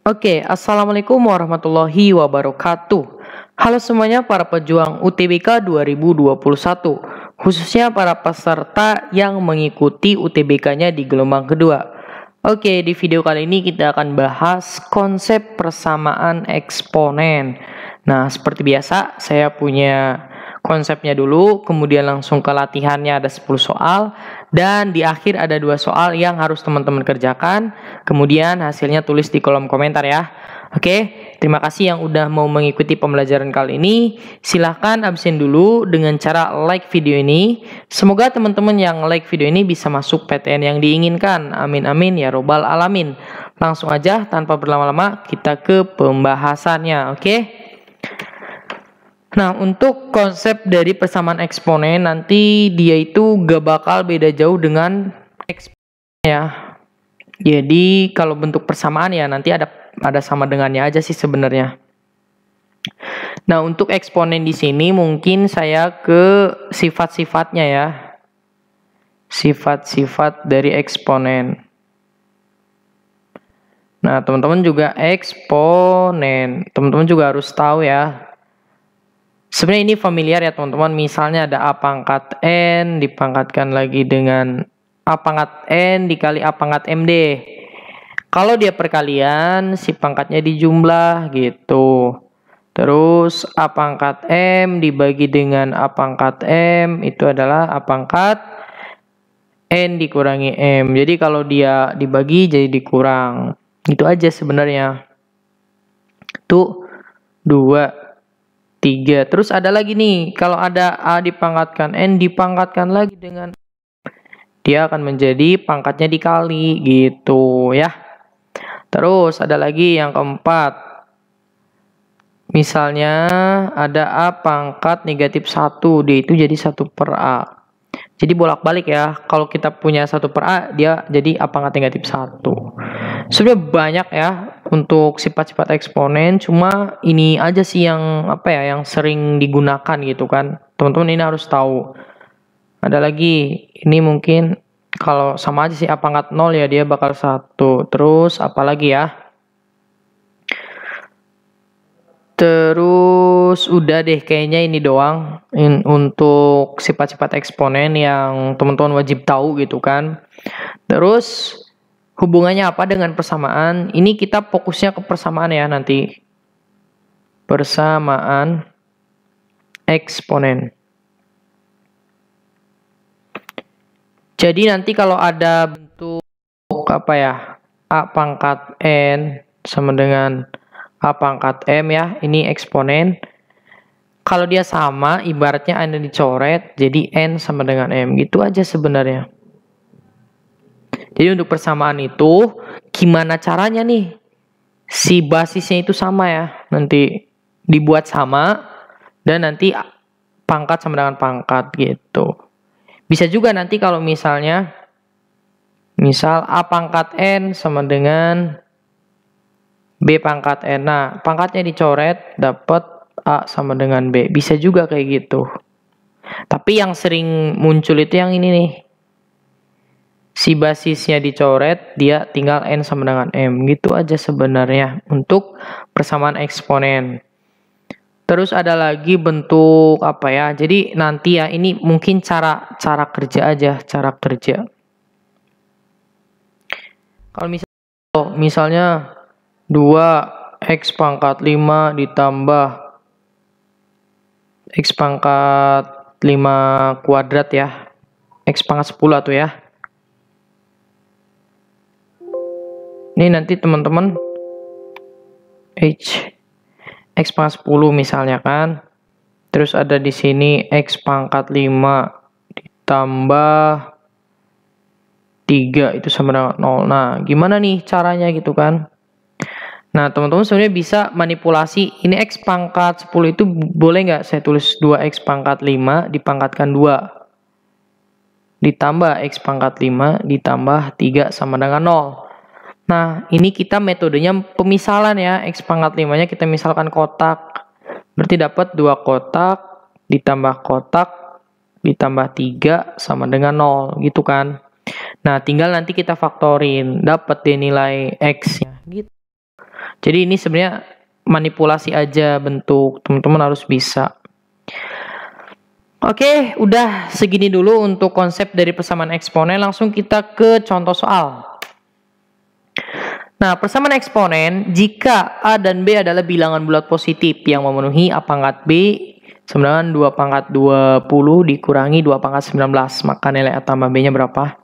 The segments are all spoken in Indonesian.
Oke, Assalamualaikum warahmatullahi wabarakatuh. Halo semuanya para pejuang UTBK 2021, khususnya para peserta yang mengikuti UTBK-nya di gelombang kedua. Oke, di video kali ini kita akan bahas konsep persamaan eksponen. Nah, seperti biasa, saya punya konsepnya dulu, kemudian langsung ke latihannya ada 10 soal, dan di akhir ada 2 soal yang harus teman-teman kerjakan, kemudian hasilnya tulis di kolom komentar ya. Oke, terima kasih yang udah mau mengikuti pembelajaran kali ini. Silahkan absen dulu dengan cara like video ini. Semoga teman-teman yang like video ini bisa masuk PTN yang diinginkan. Amin amin ya robbal alamin. Langsung aja tanpa berlama-lama kita ke pembahasannya, oke? Nah, untuk konsep dari persamaan eksponen nanti dia itu gak bakal beda jauh dengan eksponen ya. Jadi kalau bentuk persamaan ya nanti ada sama dengannya aja sih sebenarnya. Nah, untuk eksponen di sini mungkin saya ke sifat-sifatnya ya. Sifat-sifat dari eksponen. Nah, teman-teman juga eksponen. Teman-teman juga harus tahu ya. Sebenarnya ini familiar ya teman-teman. Misalnya ada A pangkat N dipangkatkan lagi dengan A pangkat N dikali A pangkat MD. Kalau dia perkalian, si pangkatnya dijumlah gitu. Terus A pangkat M dibagi dengan A pangkat M itu adalah A pangkat N dikurangi M. Jadi kalau dia dibagi jadi dikurang. Itu aja sebenarnya. Tuh 2, 3. Terus ada lagi nih, kalau ada A dipangkatkan N dipangkatkan lagi dengan dia akan menjadi pangkatnya dikali gitu ya. Terus ada lagi yang keempat. Misalnya ada A pangkat negatif 1, dia itu jadi 1 per A. Jadi bolak-balik ya, kalau kita punya 1 per A, dia jadi A pangkat negatif 1. Sebenarnya banyak ya untuk sifat-sifat eksponen, cuma ini aja sih yang yang sering digunakan gitu kan. Teman-teman ini harus tahu. Ada lagi, ini mungkin kalau sama aja sih A pangkat 0 ya dia bakal 1. Terus apalagi ya? Terus udah deh kayaknya ini doang untuk sifat-sifat eksponen yang teman-teman wajib tahu gitu kan. Terus hubungannya apa dengan persamaan? Ini kita fokusnya ke persamaan ya nanti. Persamaan eksponen. Jadi nanti kalau ada bentuk A pangkat N sama dengan A pangkat M ya, ini eksponen. Kalau dia sama, ibaratnya Anda dicoret, jadi N sama dengan M. Gitu aja sebenarnya. Jadi untuk persamaan itu, gimana caranya nih? Si basisnya itu sama ya, nanti dibuat sama, dan nanti pangkat sama dengan pangkat gitu. Bisa juga nanti kalau misalnya, misal A pangkat N sama dengan B pangkat N. Nah, pangkatnya dicoret, dapat A sama dengan B. Bisa juga kayak gitu. Tapi yang sering muncul itu yang ini nih. Si basisnya dicoret, dia tinggal N sama dengan M. Gitu aja sebenarnya untuk persamaan eksponen. Terus ada lagi bentuk Jadi nanti ya ini mungkin cara kerja aja, cara kerja. Kalau misalnya 2x pangkat 5 ditambah x pangkat 5 kuadrat ya. X pangkat 10 tuh ya. Ini nanti teman-teman X pangkat 10 misalnya kan. Terus ada di sini X pangkat 5 ditambah 3 itu sama dengan 0. Nah, gimana nih caranya gitu kan? Nah, teman-teman sebenarnya bisa manipulasi. Ini X pangkat 10 itu boleh nggak saya tulis 2X pangkat 5 dipangkatkan 2. Ditambah X pangkat 5 ditambah 3 sama dengan 0. Nah, ini kita metodenya pemisalan ya. X pangkat 5-nya kita misalkan kotak. Berarti dapat 2 kotak ditambah kotak ditambah 3 sama dengan 0 gitu kan. Nah, tinggal nanti kita faktorin, dapat deh nilai X-nya gitu. Jadi ini sebenarnya manipulasi aja bentuk, teman-teman harus bisa. Oke, udah segini dulu untuk konsep dari persamaan eksponen. Langsung kita ke contoh soal. Nah, persamaan eksponen jika A dan B adalah bilangan bulat positif yang memenuhi A pangkat B sama dengan 2 pangkat 20 dikurangi 2 pangkat 19. Maka nilai A tambah B-nya berapa?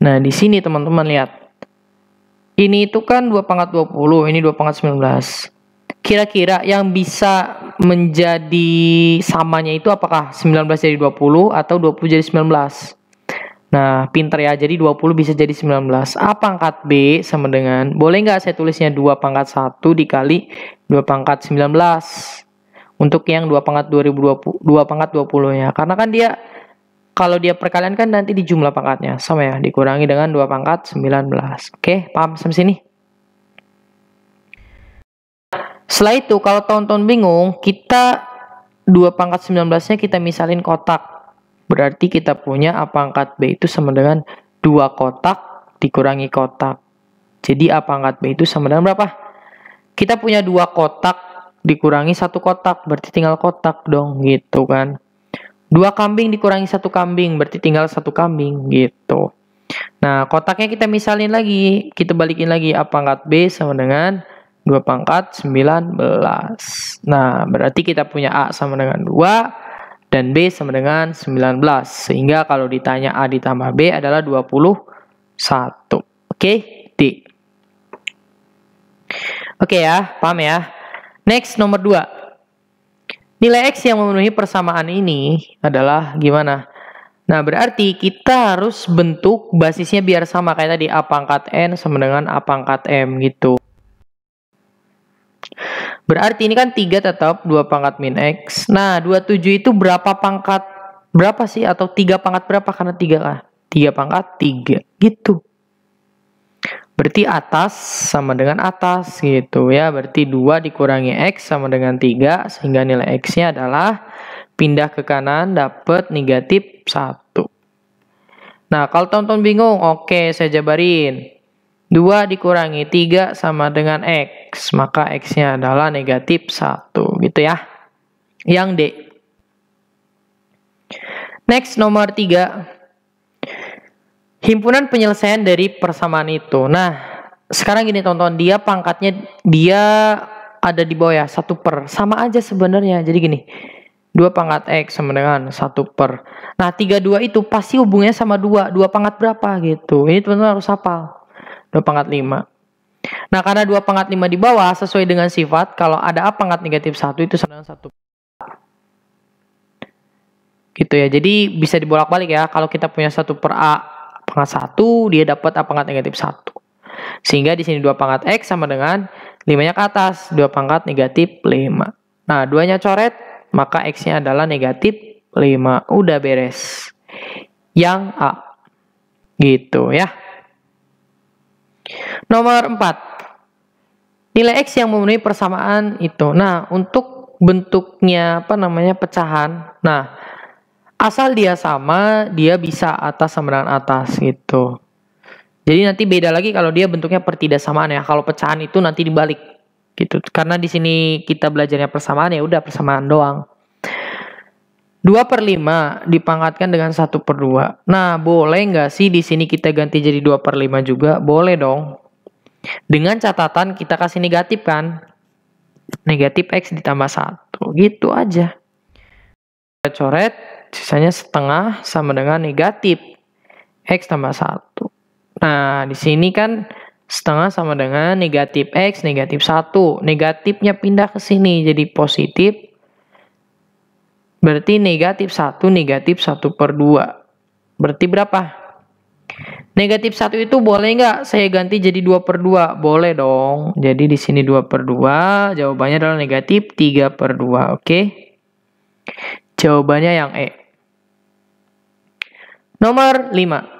Nah, di sini teman-teman lihat. Ini itu kan 2 pangkat 20, ini 2 pangkat 19. Kira-kira yang bisa menjadi samanya itu apakah 19 jadi 20 atau 20 jadi 19? Nah, pinter ya. Jadi 20 bisa jadi 19. A pangkat B sama dengan, boleh nggak saya tulisnya 2 pangkat 1 dikali 2 pangkat 19? Untuk yang 2 pangkat 2020, 2 pangkat 20 ya. Karena kan dia, kalau dia perkalian kan nanti di jumlah pangkatnya. Sama ya, dikurangi dengan 2 pangkat 19. Oke, paham sampai sini? Setelah itu, kalau tahun-tahun bingung, kita 2 pangkat 19-nya kita misalin kotak. Berarti kita punya A pangkat B itu sama dengan 2 kotak dikurangi kotak. Jadi A pangkat B itu sama dengan berapa? Kita punya 2 kotak dikurangi 1 kotak, berarti tinggal kotak dong, gitu kan. 2 kambing dikurangi 1 kambing, berarti tinggal 1 kambing, gitu. Nah, kotaknya kita misalin lagi, kita balikin lagi. A pangkat B sama dengan 2 pangkat 19. Nah, berarti kita punya A sama dengan 2 dan B sama dengan 19. Sehingga kalau ditanya A ditambah B adalah 21. Oke, D. Oke ya, paham ya? Next, nomor 2. Nilai X yang memenuhi persamaan ini adalah gimana? Nah, berarti kita harus bentuk basisnya biar sama kayak tadi. A pangkat N sama dengan A pangkat M gitu. Berarti ini kan 3 tetap 2 pangkat min X. Nah, 27 itu berapa pangkat? Berapa sih? Atau 3 pangkat berapa? Karena 3 lah. 3 pangkat 3. Gitu. Berarti atas sama dengan atas gitu ya. Berarti 2 dikurangi X sama dengan 3. Sehingga nilai X-nya adalah pindah ke kanan dapat negatif 1. Nah, kalau tonton bingung, oke saya jabarin. 2 dikurangi 3 sama dengan X. Maka X-nya adalah negatif 1. Gitu ya. Yang D. Next, nomor 3. Himpunan penyelesaian dari persamaan itu. Nah, sekarang gini tonton. Dia pangkatnya, dia ada di bawah ya. 1 per. Sama aja sebenarnya. Jadi gini. 2 pangkat X sama dengan 1 per. Nah, 32 itu pasti hubungannya sama 2. 2 pangkat berapa gitu. Ini teman-teman harus hafal. 2 pangkat 5. Nah, karena 2 pangkat 5 di bawah sesuai dengan sifat, kalau ada A pangkat negatif 1 itu sama dengan 1. Gitu ya. Jadi bisa dibolak-balik ya. Kalau kita punya 1 per A pangkat 1, dia dapat A pangkat negatif 1. Sehingga di sini 2 pangkat X sama dengan 5-nya ke atas, 2 pangkat negatif 5. Nah, 2-nya coret, maka X-nya adalah negatif 5. Udah beres. Yang A. Gitu ya. Nomor 4. Nilai X yang memenuhi persamaan itu. Nah, untuk bentuknya pecahan. Nah, asal dia sama, dia bisa atas sama dengan atas gitu. Jadi nanti beda lagi kalau dia bentuknya pertidaksamaan ya. Kalau pecahan itu nanti dibalik gitu. Karena di sini kita belajarnya persamaan ya udah persamaan doang. 2 per 5 dipangkatkan dengan 1 per 2. Nah, boleh nggak sih di sini kita ganti jadi 2 per 5 juga? Boleh dong. Dengan catatan kita kasih negatif kan. Negatif X ditambah 1. Gitu aja. Kita coret, sisanya setengah sama dengan negatif X tambah 1. Nah, di sini kan setengah sama dengan negatif X, negatif 1. Negatifnya pindah ke sini jadi positif. Berarti negatif 1 per 2. Berarti berapa? Negatif 1 itu boleh nggak saya ganti jadi 2 per 2? Boleh dong. Jadi di sini 2 per 2. Jawabannya adalah negatif 3 per 2. Oke. Jawabannya yang E. Nomor 5.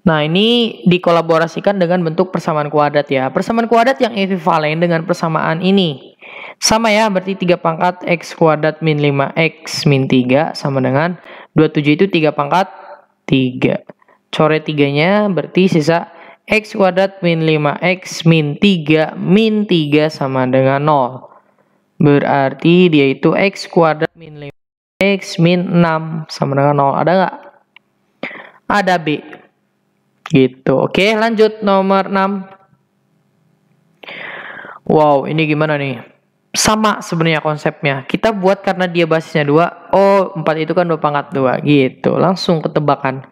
Nah, ini dikolaborasikan dengan bentuk persamaan kuadrat ya. Persamaan kuadrat yang ekuivalen dengan persamaan ini. Sama ya, berarti 3 pangkat X kuadrat min 5X min 3 sama dengan 27 itu 3 pangkat 3. coret 3-nya, berarti sisa X kuadrat min 5X min 3 min 3 sama dengan 0. Berarti dia itu X kuadrat min 5X min 6 sama dengan 0. Ada nggak? Ada B. Gitu. Oke, lanjut nomor 6. Wow, ini gimana nih? Sama sebenarnya konsepnya. Kita buat karena dia basisnya 2. Oh, 4 itu kan 2 pangkat 2. Gitu. Langsung ketebakan.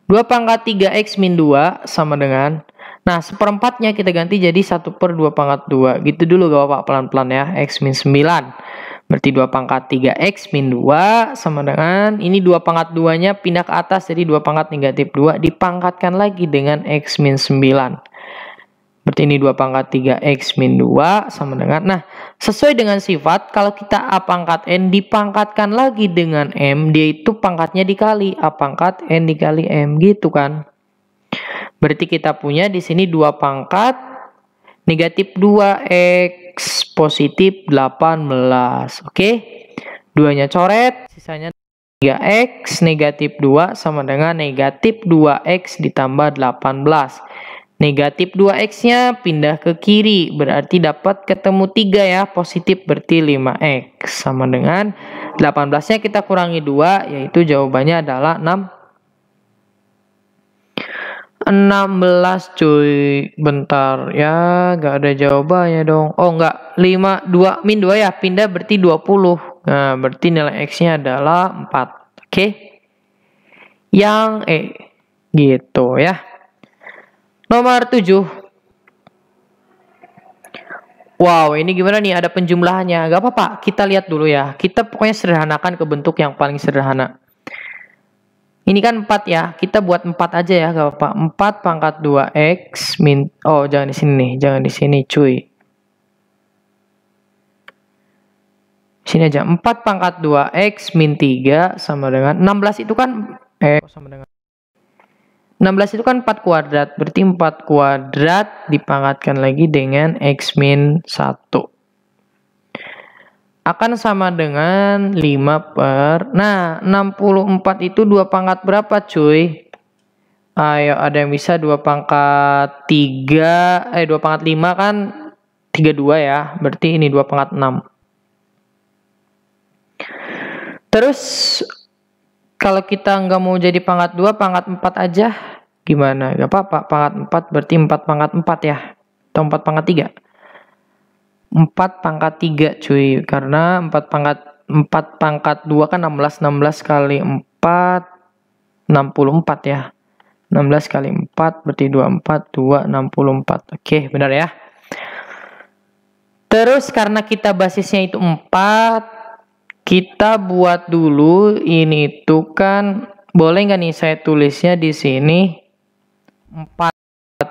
2 pangkat 3X min 2 sama dengan. Nah, seperempatnya kita ganti jadi 1/2 pangkat 2. Gitu dulu gak apa-apa, pelan-pelan ya. X min 9. Berarti 2 pangkat 3X min 2 sama dengan. Ini 2 pangkat 2-nya pindah ke atas. Jadi 2 pangkat negatif 2 dipangkatkan lagi dengan X min 9. Berarti ini 2 pangkat 3X min 2 sama dengan. Nah, sesuai dengan sifat, kalau kita A pangkat N dipangkatkan lagi dengan M, dia itu pangkatnya dikali A pangkat N dikali M, gitu kan. Berarti kita punya di sini 2 pangkat negatif 2X positif 18. Oke. 2-nya coret, sisanya 3X negatif 2 sama dengan negatif 2X ditambah 18. Negatif 2X-nya pindah ke kiri, berarti dapat ketemu 3 ya, positif berarti 5X. Sama dengan 18-nya kita kurangi 2, yaitu jawabannya adalah 16 cuy. Bentar ya, gak ada jawabannya dong. Oh enggak, 2 min 2 ya, pindah berarti 20. Nah, berarti nilai X-nya adalah 4. Oke. Yang E. Gitu ya. Nomor 7. Wow, ini gimana nih? Ada penjumlahannya. Gak apa-apa, kita lihat dulu ya. Kita pokoknya sederhanakan ke bentuk yang paling sederhana. Ini kan 4 ya. Kita buat 4 aja ya, gak apa-apa. 4 pangkat 2X min... Oh, jangan di sini nih. Jangan di sini, cuy. Sini aja. 4 pangkat 2X min 3 sama dengan... 16 itu kan... sama dengan... 16 itu kan 4 kuadrat, berarti 4 kuadrat dipangkatkan lagi dengan X min 1. Akan sama dengan 5 per... Nah, 64 itu 2 pangkat berapa cuy? Ayo, ada yang bisa 2 pangkat 3, 2 pangkat 5 kan 32 ya, berarti ini 2 pangkat 6. Terus... Kalau kita nggak mau jadi pangkat 2, pangkat 4 aja. Gimana? Gak apa-apa. Pangkat 4 berarti 4 pangkat 4 ya. Atau 4 pangkat 3. 4 pangkat 3 cuy. Karena 4 pangkat 2 kan 16. 16 kali 4, 64 ya. 16 kali 4 berarti 24, 2, 64. Oke, benar ya. Terus karena kita basisnya itu 4, kita buat dulu ini tuh kan, boleh nggak nih saya tulisnya di sini 4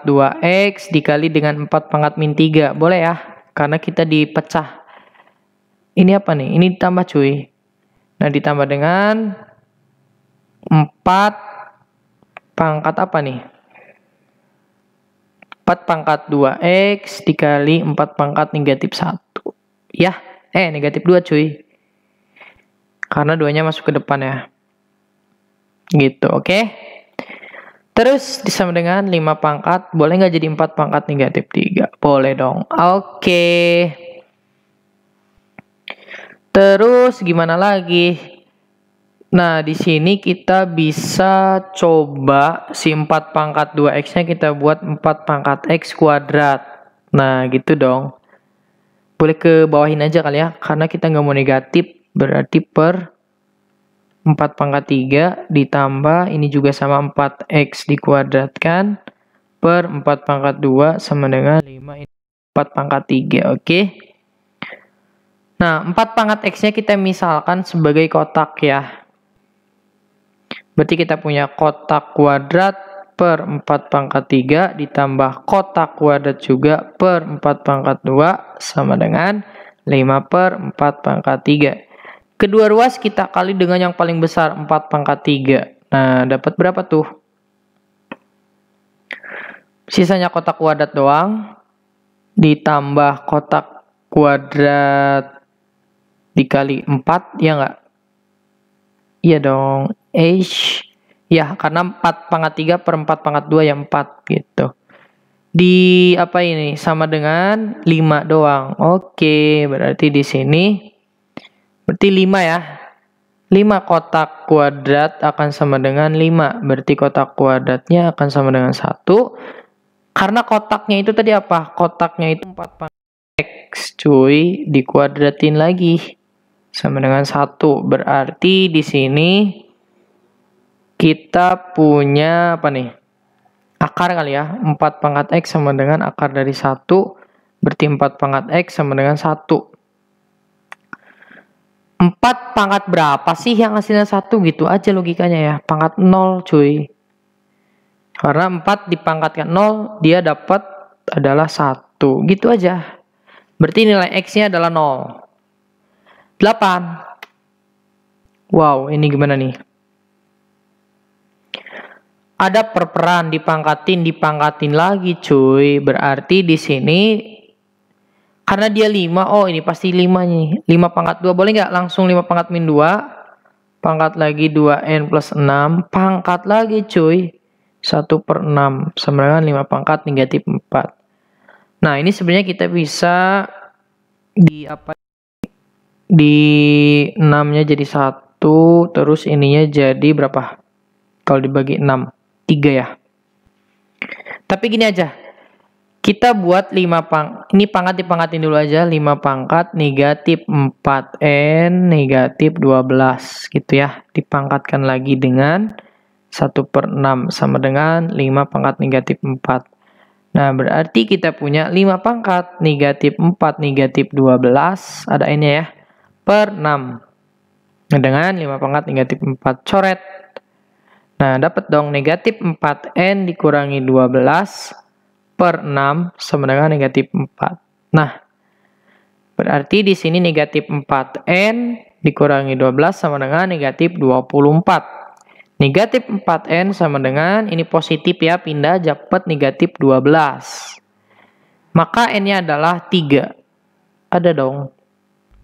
2X dikali dengan 4 pangkat min 3. Boleh ya? Karena kita dipecah. Ini apa nih? Ini ditambah cuy. Nah, ditambah dengan 4 pangkat apa nih? 4 pangkat 2X dikali 4 pangkat negatif 1. Ya, negatif 2 cuy. Karena 2-nya masuk ke depan ya. Gitu, oke. Terus disama dengan 5 pangkat. Boleh nggak jadi 4 pangkat negatif 3? Boleh dong. Oke. Terus gimana lagi? Nah, di sini kita bisa coba si 4 pangkat 2X-nya kita buat 4 pangkat X kuadrat. Nah, gitu dong. Boleh ke bawahin aja kali ya. Karena kita nggak mau negatif. Berarti per 4 pangkat 3 ditambah ini juga sama 4X dikuadratkan per 4 pangkat 2 sama dengan 5 ini 4 pangkat 3. Oke. Nah, 4 pangkat X-nya kita misalkan sebagai kotak ya. Berarti kita punya kotak kuadrat per 4 pangkat 3 ditambah kotak kuadrat juga per 4 pangkat 2 sama dengan 5 per 4 pangkat 3. Kedua ruas kita kali dengan yang paling besar 4 pangkat 3. Nah, dapat berapa tuh? Sisanya kotak kuadrat doang. Ditambah kotak kuadrat dikali 4, ya nggak? Iya dong. Ya, karena 4 pangkat 3 per 4 pangkat 2 ya 4 gitu. Di apa ini? Sama dengan 5 doang. Oke, berarti di sini berarti 5 ya. 5 kotak kuadrat akan sama dengan 5. Berarti kotak kuadratnya akan sama dengan 1. Karena kotaknya itu tadi apa? Kotaknya itu 4 pangkat X, cuy. Dikuadratin lagi. Sama dengan 1. Berarti di sini kita punya apa nih? Akar kali ya. 4 pangkat X sama dengan akar dari 1. Berarti 4 pangkat X sama dengan 1. 4 pangkat berapa sih yang hasilnya 1? Gitu aja logikanya ya. Pangkat 0 cuy. Karena 4 dipangkatkan 0, dia dapat adalah 1. Gitu aja. Berarti nilai X-nya adalah 0. 8. Wow, ini gimana nih? Ada perperan dipangkatin lagi cuy. Berarti di sini karena dia 5, oh ini pasti 5 nih. 5 pangkat 2, boleh nggak langsung 5 pangkat min 2? Pangkat lagi 2n plus 6, pangkat lagi cuy. 1 per 6 sama dengan 5 pangkat negatif 4. Nah, ini sebenarnya kita bisa di apa? Di 6-nya jadi 1, terus ininya jadi berapa? Kalau dibagi 6. 3 ya. Tapi gini aja. Kita buat 5 ini pangkat dipangkatin dulu aja. 5 pangkat negatif 4n negatif 12 gitu ya. Dipangkatkan lagi dengan 1 per 6 sama dengan 5 pangkat negatif 4. Nah, berarti kita punya 5 pangkat negatif 4 negatif 12. Ada n ya. Per 6. Dengan 5 pangkat negatif 4. Coret. Nah, dapat dong negatif 4n dikurangi 12 per 6 sama dengan negatif 4. Nah, berarti di sini negatif 4n dikurangi 12 sama dengan negatif 24. Negatif 4n sama dengan, ini positif ya, pindah dapat negatif 12. Maka n-nya adalah 3. Ada dong.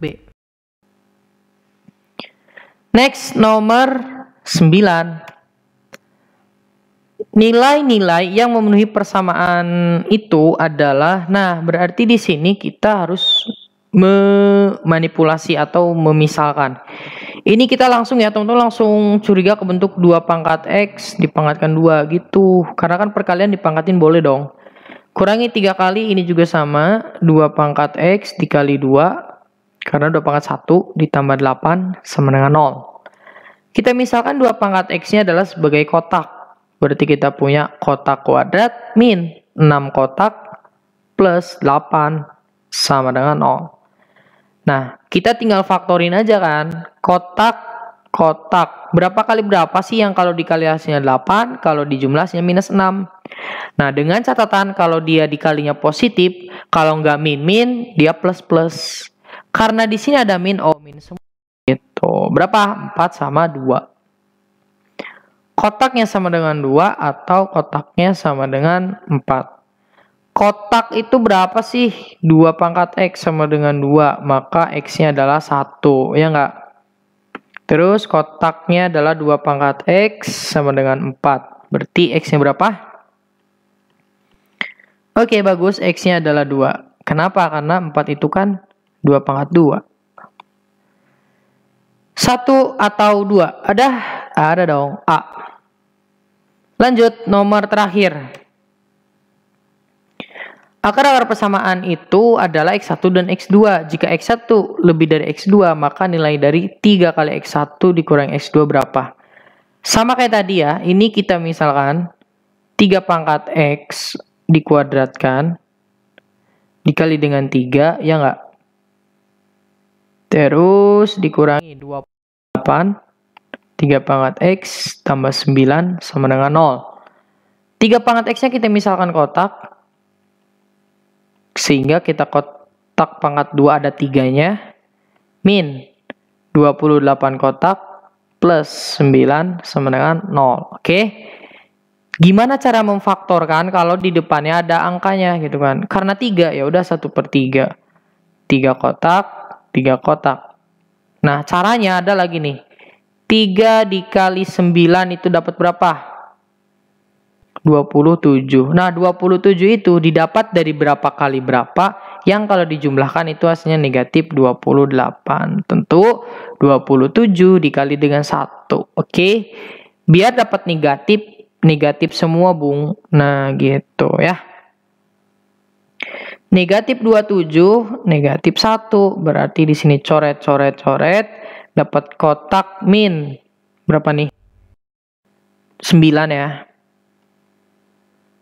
B. Next, nomor 9. Nilai-nilai yang memenuhi persamaan itu adalah, nah berarti di sini kita harus memanipulasi atau memisalkan. Ini kita langsung ya teman-teman, langsung curiga ke bentuk 2 pangkat X dipangkatkan 2 gitu. Karena kan perkalian dipangkatin boleh dong. Kurangi 3 kali, ini juga sama. 2 pangkat X dikali 2. Karena 2 pangkat 1 ditambah 8 sama dengan 0. Kita misalkan 2 pangkat X-nya adalah sebagai kotak. Berarti kita punya kotak kuadrat min 6 kotak plus 8 sama dengan 0. Nah, kita tinggal faktorin aja kan. Kotak. Berapa kali berapa sih yang kalau dikali hasilnya 8, kalau dijumlah hasilnya minus 6. Nah, dengan catatan kalau dia dikalinya positif, kalau nggak min, dia plus. Karena di sini ada min, oh min semua. Gitu. Berapa? 4 sama 2. Kotaknya sama dengan 2 atau kotaknya sama dengan 4. Kotak itu berapa sih? 2 pangkat X sama dengan 2. Maka X-nya adalah 1. Ya enggak? Terus kotaknya adalah 2 pangkat X sama dengan 4. Berarti X-nya berapa? Oke, bagus. X-nya adalah 2. Kenapa? Karena 4 itu kan 2 pangkat 2. 1 atau 2? Ada? Ada dong. A. Lanjut, nomor terakhir. Akar-akar persamaan itu adalah X1 dan X2. Jika X1 lebih dari X2, maka nilai dari 3 kali X1 dikurangi X2 berapa? Sama kayak tadi ya, ini kita misalkan 3 pangkat X dikuadratkan, dikali dengan 3, ya enggak? Terus dikurangi 28. 3 pangkat X tambah 9 sama dengan 0. 3 pangkat X-nya kita misalkan kotak. Sehingga kita kotak pangkat 2 ada 3-nya. Min 28 kotak plus 9 sama dengan 0. Oke. Gimana cara memfaktorkan kalau di depannya ada angkanya gitu kan. Karena 3 ya udah 1 per 3. 3 kotak, 3 kotak. Nah caranya ada lagi nih. 3 dikali 9 itu dapat berapa? 27. Nah, 27 itu didapat dari berapa kali berapa, yang kalau dijumlahkan itu hasilnya negatif 28. Tentu 27 dikali dengan 1. Oke. Biar dapat negatif semua, Bung. Nah, gitu ya. Negatif 27, negatif 1. Berarti di sini coret. Dapat kotak min. Berapa nih? 9 ya.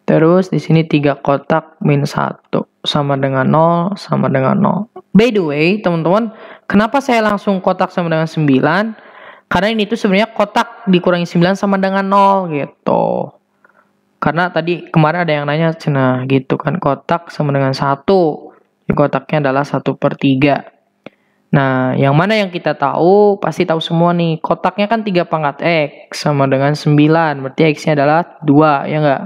Terus di sini 3 kotak min 1. Sama dengan 0, sama dengan 0. By the way, teman-teman, kenapa saya langsung kotak sama dengan 9? Karena ini tuh sebenarnya kotak dikurangi 9 sama dengan 0 gitu. Karena tadi kemarin ada yang nanya, nah gitu kan, kotak sama dengan 1. Kotaknya adalah 1/3. Nah, yang mana yang kita tahu, pasti tahu semua nih. Kotaknya kan 3 pangkat X sama dengan 9. Berarti X-nya adalah 2, ya enggak?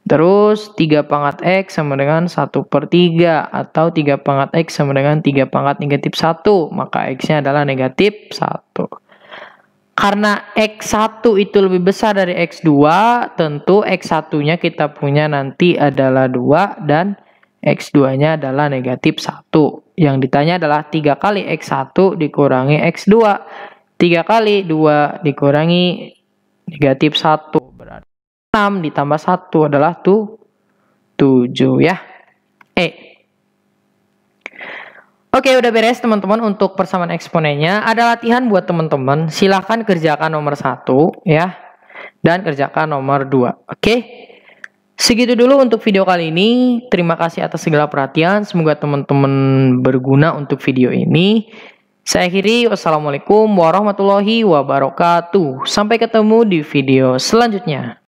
Terus 3 pangkat X sama dengan 1/3. Atau 3 pangkat X sama dengan 3 pangkat negatif 1. Maka X-nya adalah negatif 1. Karena X1 itu lebih besar dari X2, tentu X1-nya kita punya nanti adalah 2 dan X2-nya adalah negatif 1. Yang ditanya adalah 3 kali X1 dikurangi X2. 3 kali 2 dikurangi negatif 1. Berarti 6 ditambah 1 adalah 7 ya. Oke, udah beres teman-teman untuk persamaan eksponennya. Ada latihan buat teman-teman. Silahkan kerjakan nomor 1 ya. Dan kerjakan nomor 2. Oke. Segitu dulu untuk video kali ini. Terima kasih atas segala perhatian. Semoga teman-teman berguna untuk video ini. Saya akhiri. Wassalamualaikum warahmatullahi wabarakatuh. Sampai ketemu di video selanjutnya.